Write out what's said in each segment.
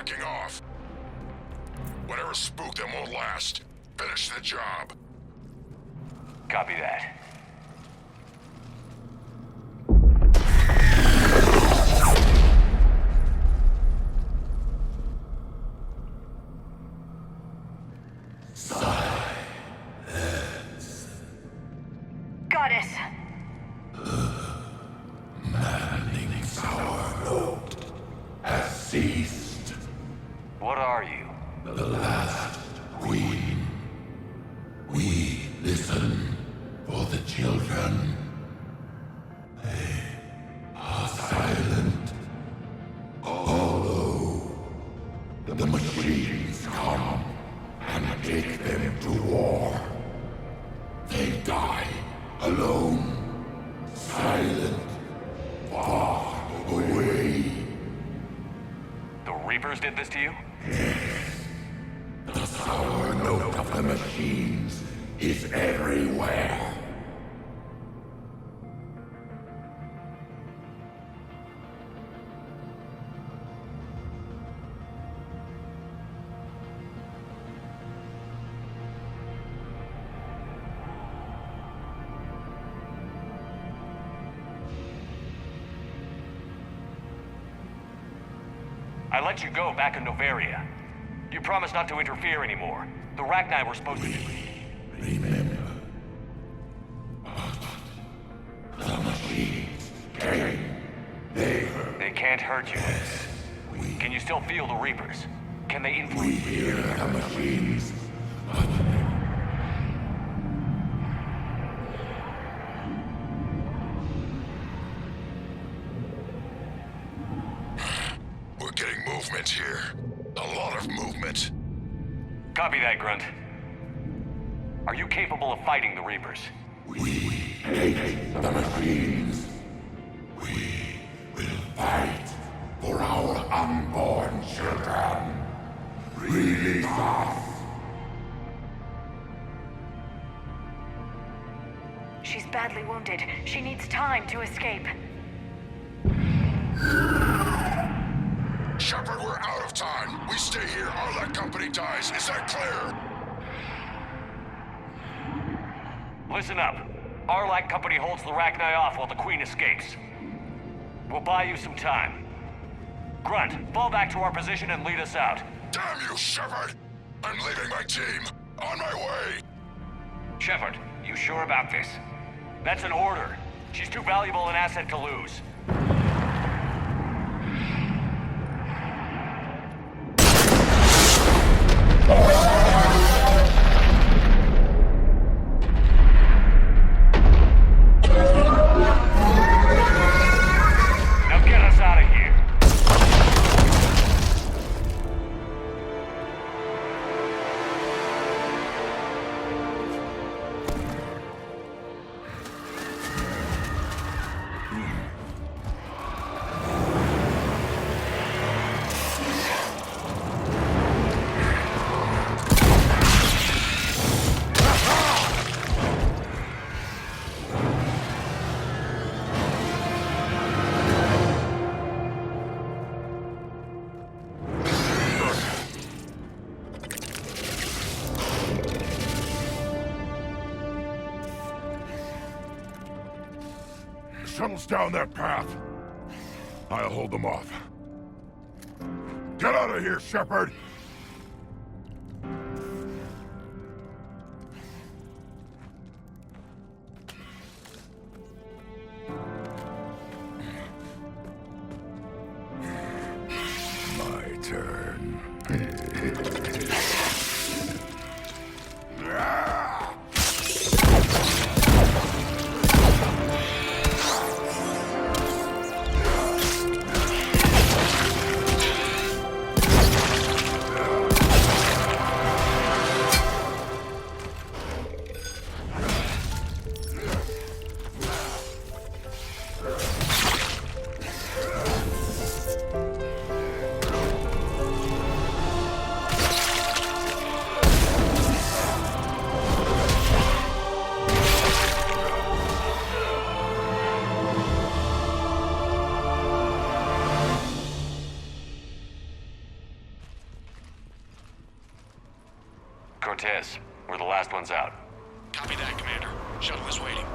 backing off. Whatever spooked them won't last. Finish the job. Copy that. Goddess. Maddening's our note has ceased. What are you? The last queen. We listen for the children. They are silent. Although the machines come and take them to war, they die alone, silent, far away. The Reapers did this to you? The sour note of the machines is everywhere. I let you go back in Noveria. You promised not to interfere anymore. The Rachni were supposed to... Remember. But the machines came. They can't hurt you. Can you still feel the Reapers? Can they We influence... hear the machines, but We're getting movement here. A lot of movement. Copy that, Grunt. Are you capable of fighting the Reapers? we hate the machines. We will fight for our unborn children. Release us. She's badly wounded. She needs time to escape. Shepard, we're out of time. We stay here, Arlec Company dies. Is that clear? Listen up. Arlac Company holds the Rachni off while the Queen escapes. We'll buy you some time. Grunt, fall back to our position and lead us out. Damn you, Shepard! I'm leaving my team. On my way. Shepard, you sure about this? That's an order. She's too valuable an asset to lose. Now get us out of here. Shuttle's down that path. I'll hold them off. Get out of here, Shepard! My turn. Cortez. We're the last ones out. Copy that, Commander. Shuttle is waiting.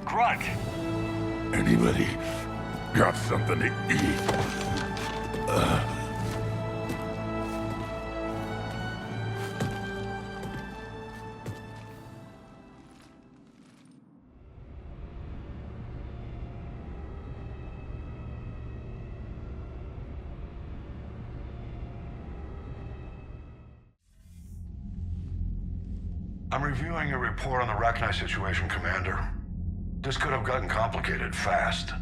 Grunt! Anybody got something to eat? I'm reviewing your report on the Rachni situation, Commander. This could have gotten complicated fast.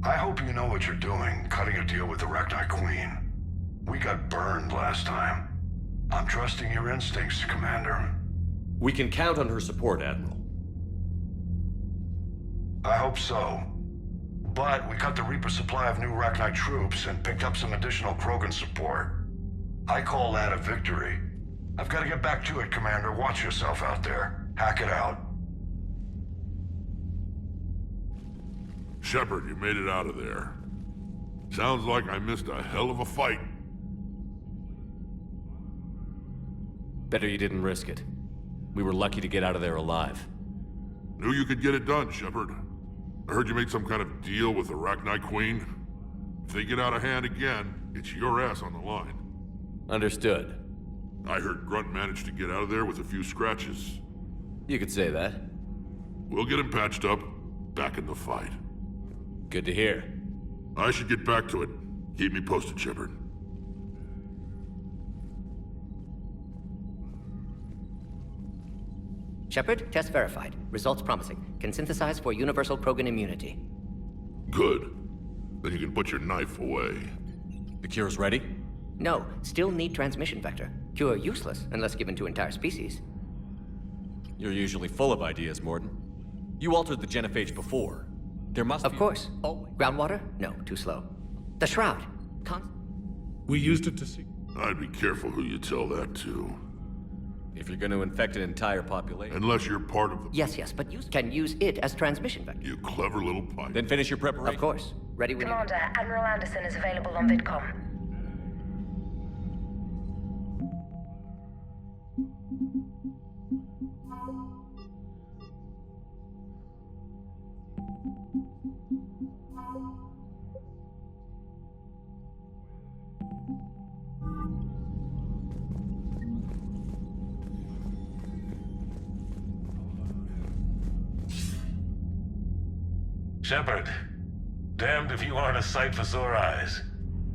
I hope you know what you're doing, cutting a deal with the Rachni Queen. We got burned last time. I'm trusting your instincts, Commander. We can count on her support, Admiral. I hope so. But we cut the Reaper supply of new Rachni troops and picked up some additional Krogan support. I call that a victory. I've got to get back to it, Commander. Watch yourself out there. Hack it out. Shepard, you made it out of there. Sounds like I missed a hell of a fight. Better you didn't risk it. We were lucky to get out of there alive. Knew you could get it done, Shepard. I heard you made some kind of deal with the Rachni Queen. If they get out of hand again, it's your ass on the line. Understood. I heard Grunt managed to get out of there with a few scratches. You could say that. We'll get him patched up, back in the fight. Good to hear. I should get back to it. Keep me posted, Shepard. Shepard, test verified. Results promising. Can synthesize for universal Krogan immunity. Good. Then you can put your knife away. The cure's ready? No, still need transmission vector. Cure useless unless given to entire species. You're usually full of ideas, Mordin. You altered the genophage before. There must be... Of course. Groundwater? No, too slow. The Shroud. We used it to see... I'd be careful who you tell that to. If you're going to infect an entire population... Unless you're part of the... Yes, but you can use it as transmission vector. You clever little pipe. Then finish your preparation. Of course. Ready when Commander, Admiral Anderson is available on VidCom. Shepard, damned if you aren't a sight for sore eyes.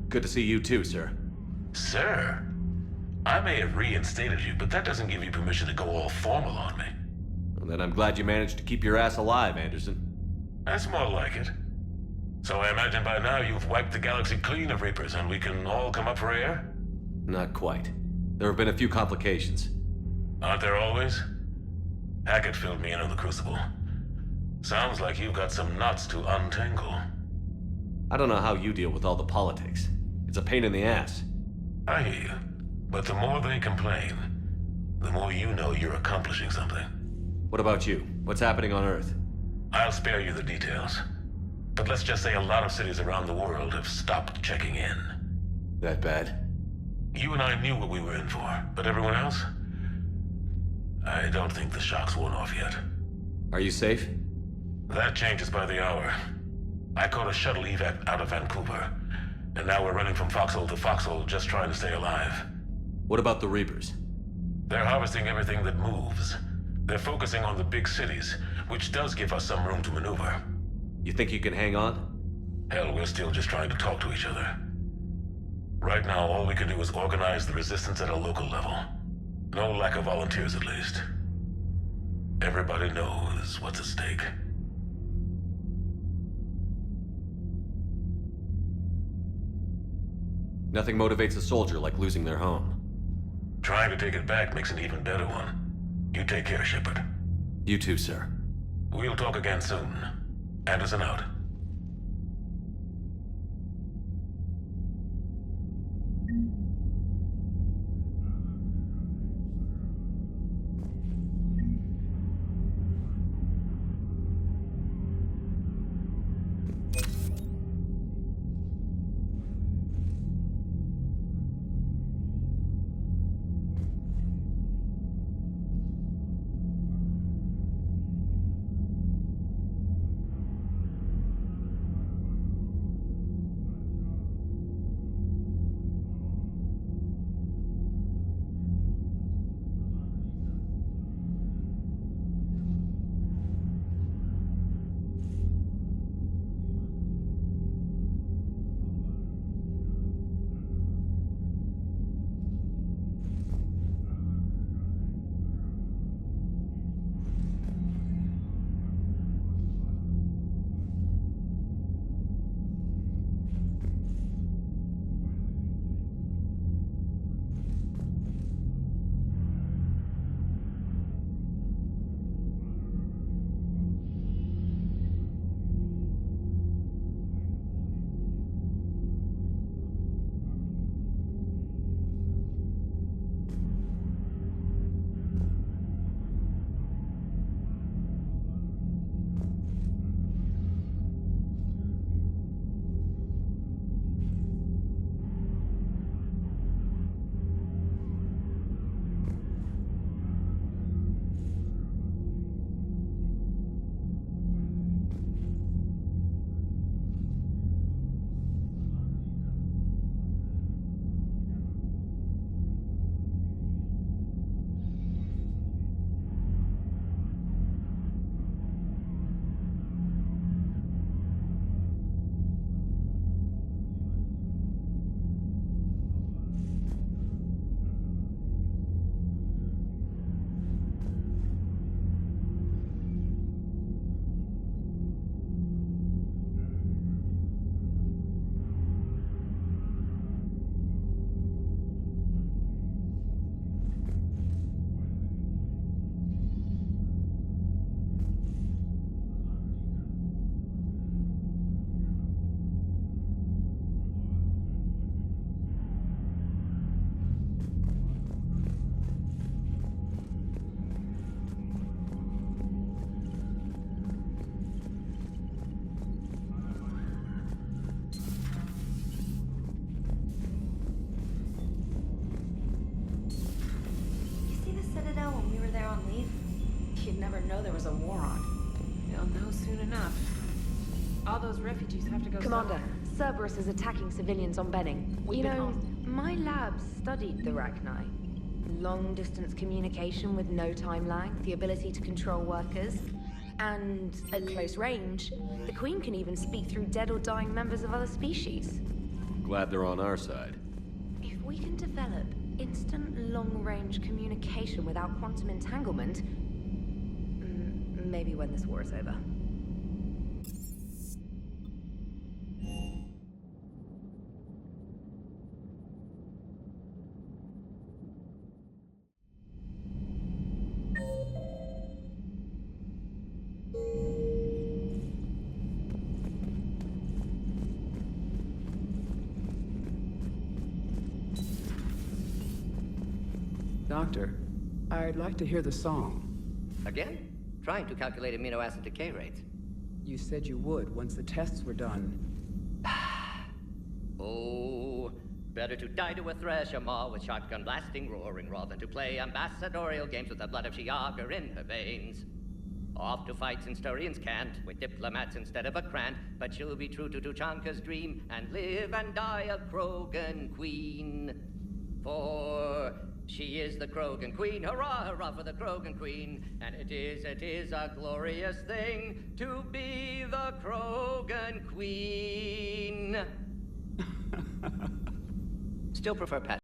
Good to see you too, sir. Sir, I may have reinstated you, but that doesn't give you permission to go all formal on me. Well, then I'm glad you managed to keep your ass alive, Anderson. That's more like it. So I imagine by now you've wiped the galaxy clean of Reapers and we can all come up for air? Not quite. There have been a few complications. Aren't there always? Hackett filled me in on the Crucible. Sounds like you've got some knots to untangle. I don't know how you deal with all the politics. It's a pain in the ass. I hear you. But the more they complain, the more you know you're accomplishing something. What about you? What's happening on Earth? I'll spare you the details. But let's just say a lot of cities around the world have stopped checking in. That bad? You and I knew what we were in for, but everyone else? I don't think the shock's worn off yet. Are you safe? That changes by the hour. I caught a shuttle evac out of Vancouver, and now we're running from foxhole to foxhole just trying to stay alive. What about the Reapers? They're harvesting everything that moves. They're focusing on the big cities, which does give us some room to maneuver. You think you can hang on? Hell, we're still just trying to talk to each other. Right now, all we can do is organize the resistance at a local level. No lack of volunteers, at least. Everybody knows what's at stake. Nothing motivates a soldier like losing their home. Trying to take it back makes an even better one. You take care, Shepard. You too, sir. We'll talk again soon. Anderson out. can't leave, you'd never know there was a war on. They'll know soon enough. All those refugees have to go Commander, somewhere. Cerberus is attacking civilians on Benning. We've been on. My lab studied the Rachni. Long-distance communication with no time lag, the ability to control workers, and at close range, the Queen can even speak through dead or dying members of other species. Glad they're on our side. If we can develop instant long-range communication without quantum entanglement, maybe when this war is over. Doctor, I'd like to hear the song. Again? Trying to calculate amino acid decay rates. You said you would once the tests were done. Oh, better to die to a thresher maw with shotgun blasting roaring rather than to play ambassadorial games with the blood of Shiagar in her veins. Off to fight since Turians can't, with diplomats instead of a Krant, but she'll be true to Tuchanka's dream and live and die a Krogan queen. For she is the Krogan queen, hurrah, hurrah for the Krogan queen, and it is a glorious thing to be the Krogan queen. Still prefer Pat.